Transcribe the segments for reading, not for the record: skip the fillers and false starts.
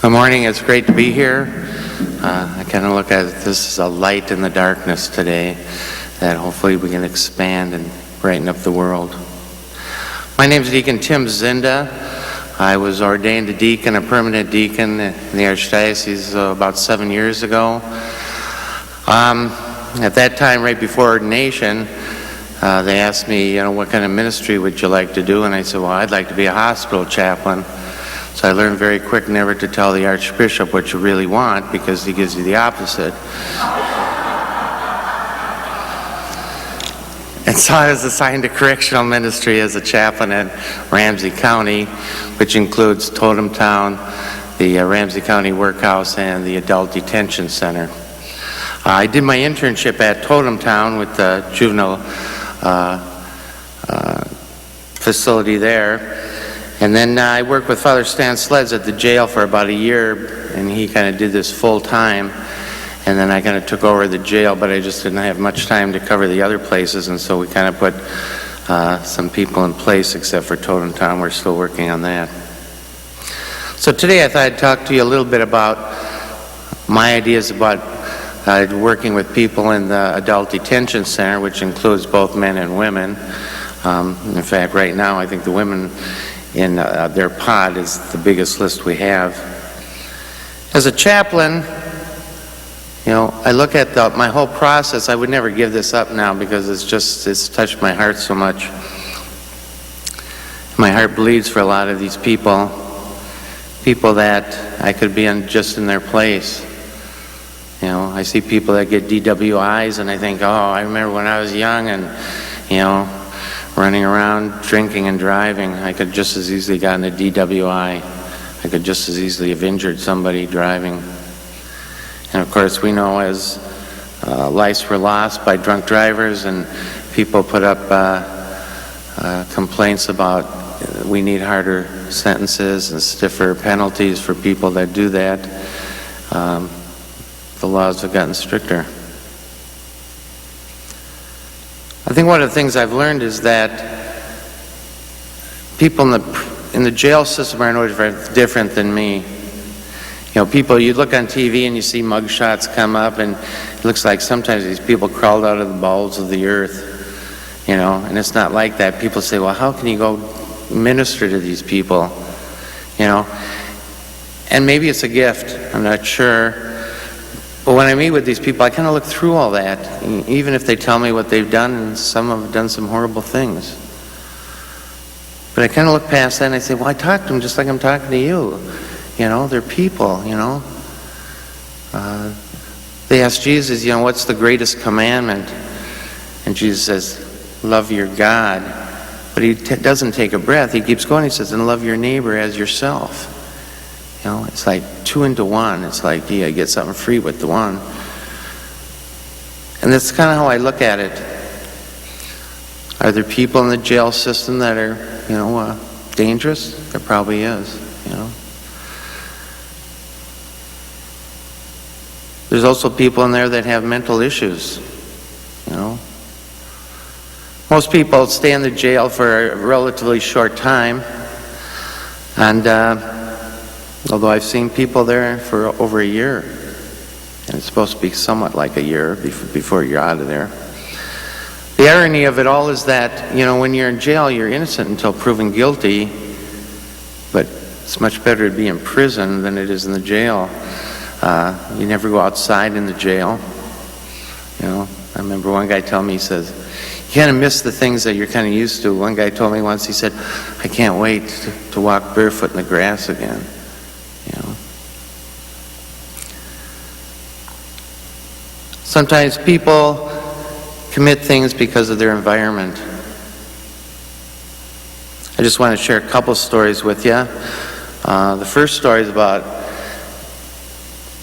Good morning. It's great to be here. I kind of look at this as a light in the darkness today that hopefully we can expand and brighten up the world. My name is Deacon Tim Zinda. I was ordained a deacon, a permanent deacon in the Archdiocese about 7 years ago. At that time, right before ordination, they asked me, what kind of ministry would you like to do? And I said, well, I'd like to be a hospital chaplain. So I learned very quick never to tell the Archbishop what you really want, because he gives you the opposite. And so I was assigned to correctional ministry as a chaplain in Ramsey County, which includes Totem Town, the Ramsey County Workhouse, and the Adult Detention Center. I did my internship at Totem Town with the juvenile facility there. And then I worked with Father Stan Sleds at the jail for about a year, and he kind of did this full time. And then I kind of took over the jail, but I just didn't have much time to cover the other places, and so we kind of put some people in place, except for Totem Town. We're still working on that. So today I thought I'd talk to you a little bit about my ideas about working with people in the Adult Detention Center, which includes both men and women. In fact, right now I think the women in their pod is the biggest list we have. As a chaplain, I look at my whole process. I would never give this up now because it's touched my heart so much. My heart bleeds for a lot of these people that I could be just in their place. I see people that get DWIs and I think, I remember when I was young and, running around drinking and driving. I could just as easily gotten a DWI. I could just as easily have injured somebody driving. And of course we know as lives were lost by drunk drivers, and people put up complaints about we need harder sentences and stiffer penalties for people that do that. The laws have gotten stricter. I think one of the things I've learned is that people in the jail system are no different than me. People, you look on TV and you see mugshots come up, and it looks like sometimes these people crawled out of the bowels of the earth, and it's not like that. People say, well, how can you go minister to these people, And maybe it's a gift, I'm not sure. But when I meet with these people, I kind of look through all that, even if they tell me what they've done, and some have done some horrible things. But I kind of look past that and I say, well, I talk to them just like I'm talking to you. They're people, They ask Jesus, what's the greatest commandment? And Jesus says, love your God. But he doesn't take a breath. He keeps going. He says, and love your neighbor as yourself. It's like 2 into 1. It's like, I get something free with the one. And that's kind of how I look at it. Are there people in the jail system that are, dangerous? There probably is, There's also people in there that have mental issues, Most people stay in the jail for a relatively short time. And although I've seen people there for over a year, and it's supposed to be somewhat like a year before you're out of there. The irony of it all is that, when you're in jail, you're innocent until proven guilty, but it's much better to be in prison than it is in the jail. You never go outside in the jail. I remember one guy telling me, he says, you kind of miss the things that you're kind of used to. One guy told me once, he said, I can't wait to walk barefoot in the grass again. Sometimes people commit things because of their environment. I just want to share a couple stories with you. The first story is about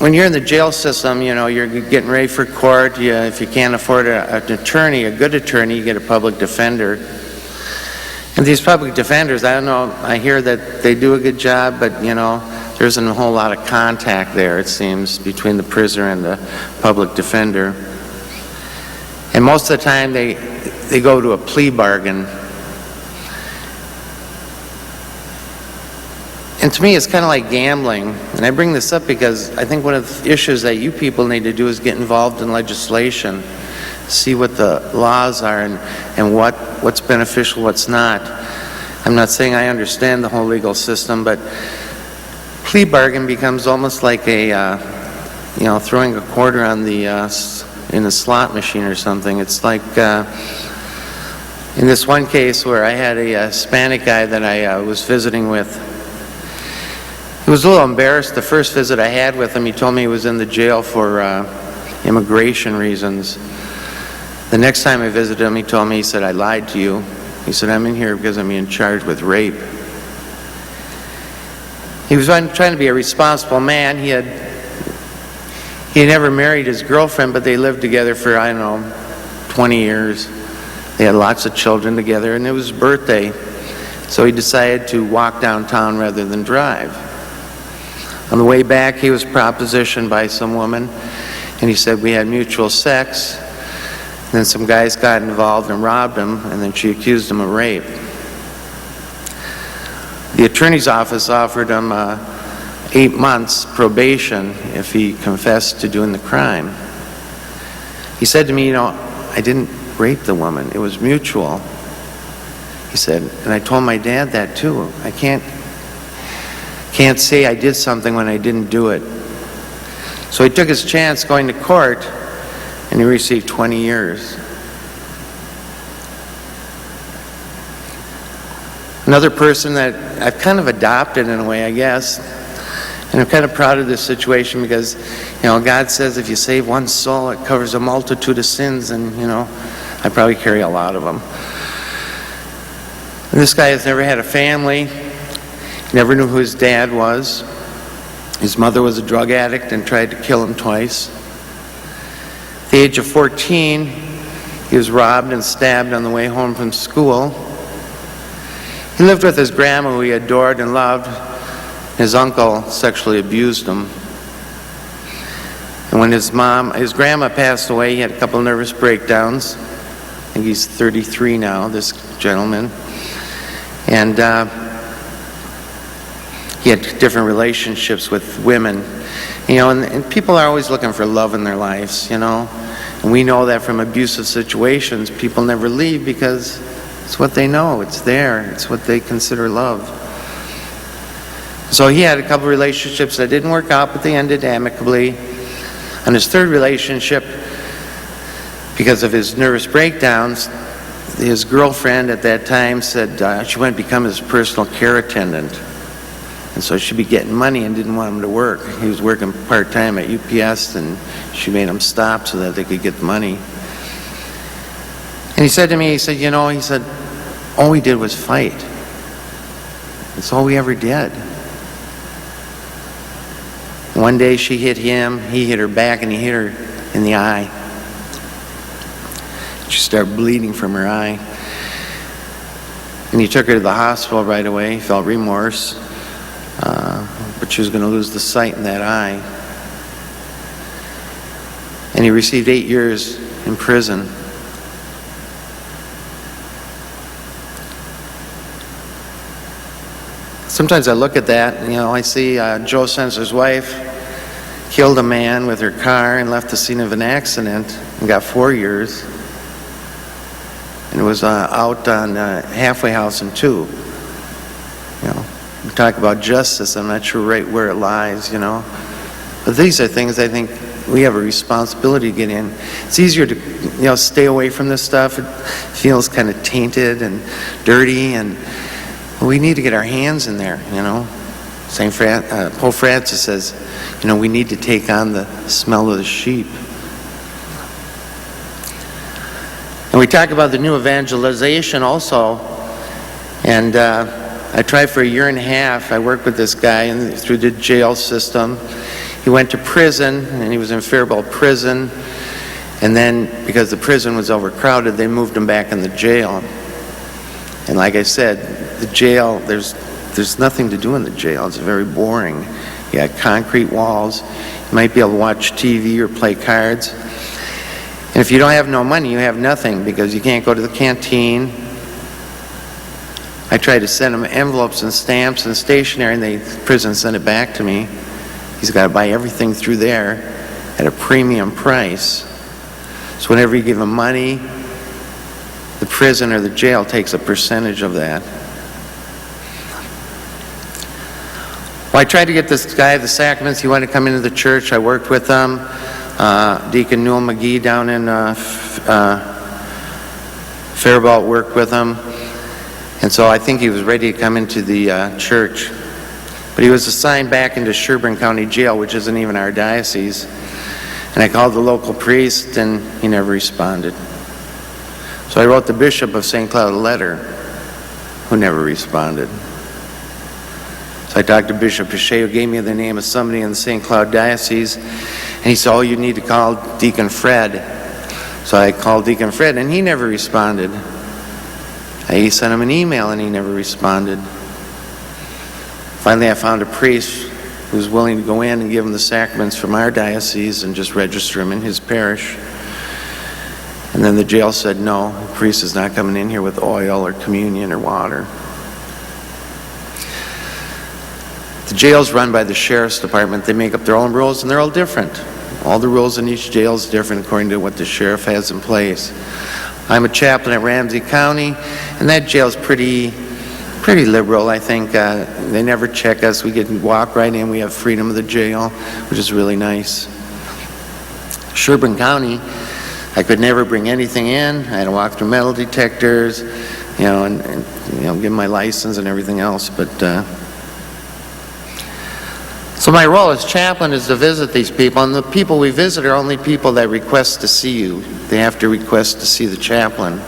when you're in the jail system, you're getting ready for court. If you can't afford an attorney, a good attorney, you get a public defender. And these public defenders, I don't know, I hear that they do a good job, but there isn't a whole lot of contact there, it seems, between the prisoner and the public defender. And most of the time they go to a plea bargain. And to me, it's kind of like gambling. And I bring this up because I think one of the issues that you people need to do is get involved in legislation, see what the laws are and what's beneficial, what's not. I'm not saying I understand the whole legal system, but plea bargain becomes almost like a, throwing a quarter on the in a slot machine or something. It's like in this one case where I had a Hispanic guy that I was visiting with. He was a little embarrassed the first visit I had with him. He told me he was in the jail for immigration reasons. The next time I visited him, he told me, he said, "I lied to you." He said, "I'm in here because I'm being charged with rape." He was trying to be a responsible man. He had never married his girlfriend, but they lived together for, 20 years. They had lots of children together, and it was his birthday. So he decided to walk downtown rather than drive. On the way back, he was propositioned by some woman, and he said we had mutual sex. And then some guys got involved and robbed him, and then she accused him of rape. The attorney's office offered him 8 months probation if he confessed to doing the crime. He said to me, "I didn't rape the woman. It was mutual." He said, and I told my dad that too. I can't say I did something when I didn't do it. So he took his chance going to court, and he received 20 years. Another person that I've kind of adopted in a way, I guess, and I'm kind of proud of this situation because, God says if you save one soul, it covers a multitude of sins, and, I probably carry a lot of them. And this guy has never had a family, never knew who his dad was. His mother was a drug addict and tried to kill him twice. At the age of 14, he was robbed and stabbed on the way home from school. He lived with his grandma, who he adored and loved. His uncle sexually abused him. And when his grandma passed away, he had a couple of nervous breakdowns. I think he's 33 now, this gentleman. And he had different relationships with women. And people are always looking for love in their lives, And we know that from abusive situations, people never leave because it's what they know. It's there. It's what they consider love. So he had a couple relationships that didn't work out, but they ended amicably. On his third relationship, because of his nervous breakdowns, his girlfriend at that time said she wanted to become his personal care attendant. And so she'd be getting money and didn't want him to work. He was working part-time at UPS, and she made him stop so that they could get the money. And he said to me, he said, all we did was fight. That's all we ever did. One day she hit him, he hit her back, and he hit her in the eye. She started bleeding from her eye. And he took her to the hospital right away. He felt remorse, but she was going to lose the sight in that eye. And he received 8 years in prison. Sometimes I look at that, and, I see Joe Sensor's wife killed a man with her car and left the scene of an accident and got 4 years. And it was out on Halfway House in 2. We talk about justice. I'm not sure right where it lies, But these are things I think we have a responsibility to get in. It's easier to, stay away from this stuff. It feels kind of tainted and dirty, and we need to get our hands in there, Pope Francis says, we need to take on the smell of the sheep. And we talk about the new evangelization also. And I tried for 1.5 years. I worked with this guy through the jail system. He went to prison, and he was in Faribault prison. And then, because the prison was overcrowded, they moved him back in the jail. And like I said, the jail, there's nothing to do in the jail. It's very boring. You got concrete walls. You might be able to watch TV or play cards. And if you don't have no money, you have nothing, because you can't go to the canteen. I tried to send him envelopes and stamps and stationery, and the prison sent it back to me. He's got to buy everything through there at a premium price. So whenever you give him money, the prison or the jail takes a percentage of that. Well, I tried to get this guy at the Sacraments. He wanted to come into the church. I worked with him. Deacon Newell McGee down in Faribault worked with him. And so I think he was ready to come into the church. But he was assigned back into Sherburne County Jail, which isn't even our diocese. And I called the local priest, and he never responded. So I wrote the Bishop of St. Cloud a letter, who never responded. So I talked to Bishop Pache, who gave me the name of somebody in the St. Cloud Diocese, and he said, oh, you need to call Deacon Fred. So I called Deacon Fred, and he never responded. I sent him an email, and he never responded. Finally, I found a priest who was willing to go in and give him the sacraments from our diocese and just register him in his parish. And then the jail said, no, the priest is not coming in here with oil or communion or water. The jail's run by the sheriff's department. They make up their own rules, and they're all different. All the rules in each jail is different according to what the sheriff has in place. I'm a chaplain at Ramsey County, and that jail's pretty liberal, I think. They never check us. We can walk right in. We have freedom of the jail, which is really nice. Sherburne County, I could never bring anything in. I had to walk through metal detectors, and give my license and everything else. But so my role as chaplain is to visit these people, and the people we visit are only people that request to see you. They have to request to see the chaplain.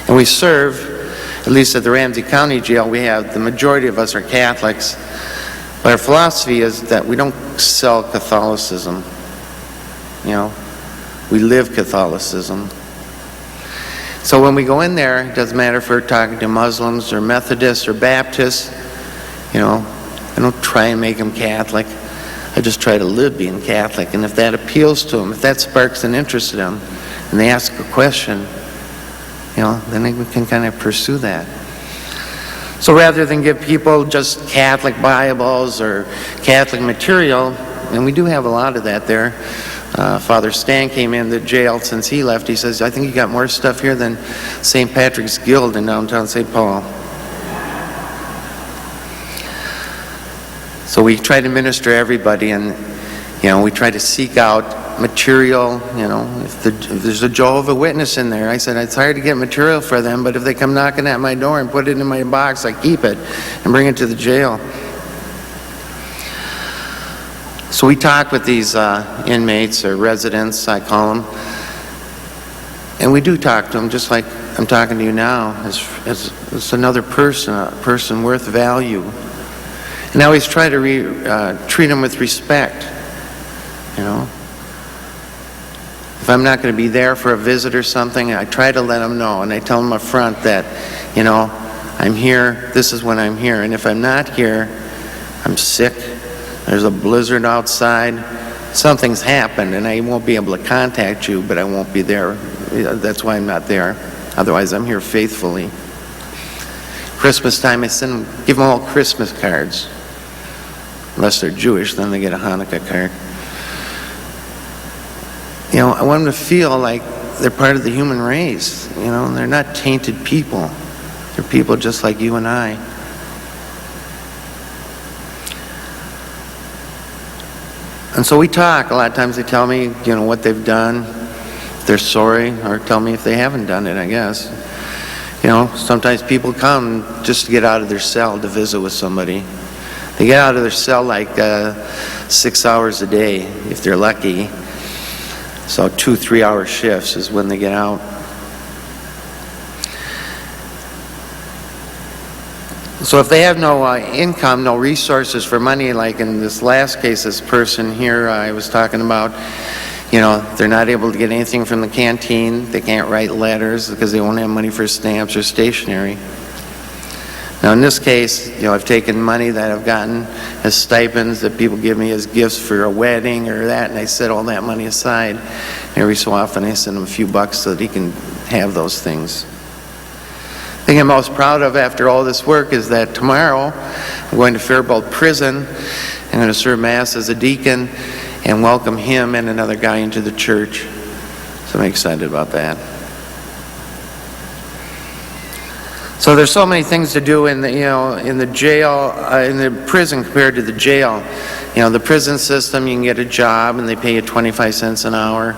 And we serve, at least at the Ramsey County Jail, the majority of us are Catholics, but our philosophy is that we don't sell Catholicism. We live Catholicism. So when we go in there, it doesn't matter if we're talking to Muslims or Methodists or Baptists, I don't try and make them Catholic. I just try to live being Catholic. And if that appeals to them, if that sparks an interest in them, and they ask a question, then we can kind of pursue that. So rather than give people just Catholic Bibles or Catholic material, and we do have a lot of that there. Father Stan came in the jail since he left. He says, I think you got more stuff here than St. Patrick's Guild in downtown St. Paul. So we try to minister to everybody, and we try to seek out material. If there's a Jehovah's Witness in there, I said it's hard to get material for them, but if they come knocking at my door and put it in my box, I keep it and bring it to the jail. So we talk with these inmates or residents, I call them, and we do talk to them just like I'm talking to you now, as another person, a person worth value. And I always try to treat them with respect, If I'm not going to be there for a visit or something, I try to let them know, and I tell them up front that, I'm here, this is when I'm here, and if I'm not here, I'm sick, there's a blizzard outside, something's happened, and I won't be able to contact you, but I won't be there. That's why I'm not there. Otherwise, I'm here faithfully. Christmas time, I give them all Christmas cards. Unless they're Jewish, then they get a Hanukkah card. I want them to feel like they're part of the human race. They're not tainted people. They're people just like you and I. And so we talk. A lot of times they tell me, what they've done. If they're sorry, or tell me if they haven't done it, I guess. Sometimes people come just to get out of their cell to visit with somebody. They get out of their cell like 6 hours a day, if they're lucky. So 2-3 hour shifts is when they get out. So if they have no income, no resources for money, like in this last case, this person here I was talking about, they're not able to get anything from the canteen. They can't write letters because they won't have money for stamps or stationery. Now in this case, I've taken money that I've gotten as stipends that people give me as gifts for a wedding or that, and I set all that money aside. Every so often I send him a few bucks so that he can have those things. thing I'm most proud of after all this work is that tomorrow I'm going to Faribault Prison. I'm going to serve Mass as a deacon and welcome him and another guy into the church. So I'm excited about that. So there's so many things to do in the, in the jail, in the prison compared to the jail. The prison system, you can get a job and they pay you 25 cents an hour.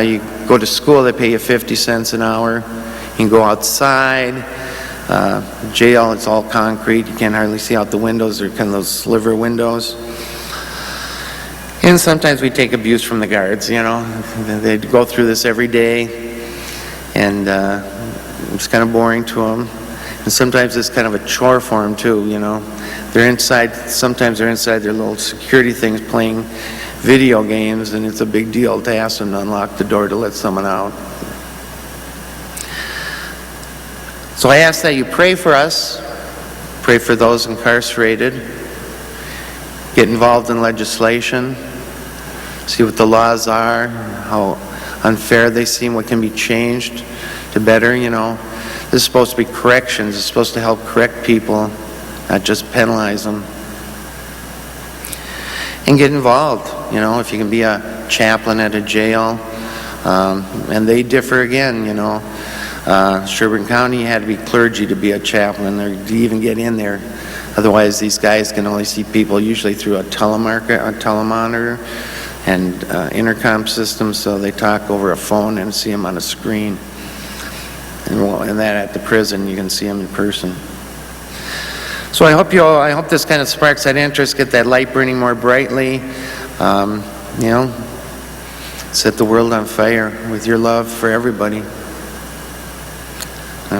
You go to school, they pay you 50 cents an hour. You can go outside. Jail, it's all concrete. You can't hardly see out the windows. They're kind of those sliver windows. And sometimes we take abuse from the guards, They go through this every day. And it's kind of boring to them. And sometimes it's kind of a chore for them too, They're inside, sometimes they're inside their little security things playing video games, and it's a big deal to ask them to unlock the door to let someone out. So I ask that you pray for us, pray for those incarcerated, get involved in legislation, see what the laws are, how unfair they seem, what can be changed to better, This is supposed to be corrections. It's supposed to help correct people, not just penalize them. And get involved, if you can be a chaplain at a jail. And they differ again, Sherburne County, you had to be clergy to be a chaplain or to even get in there. Otherwise, these guys can only see people usually through a telemonitor and intercom system, so they talk over a phone and see them on a screen. And that at the prison, you can see them in person. So I hope this kind of sparks that interest, get that light burning more brightly. Set the world on fire with your love for everybody.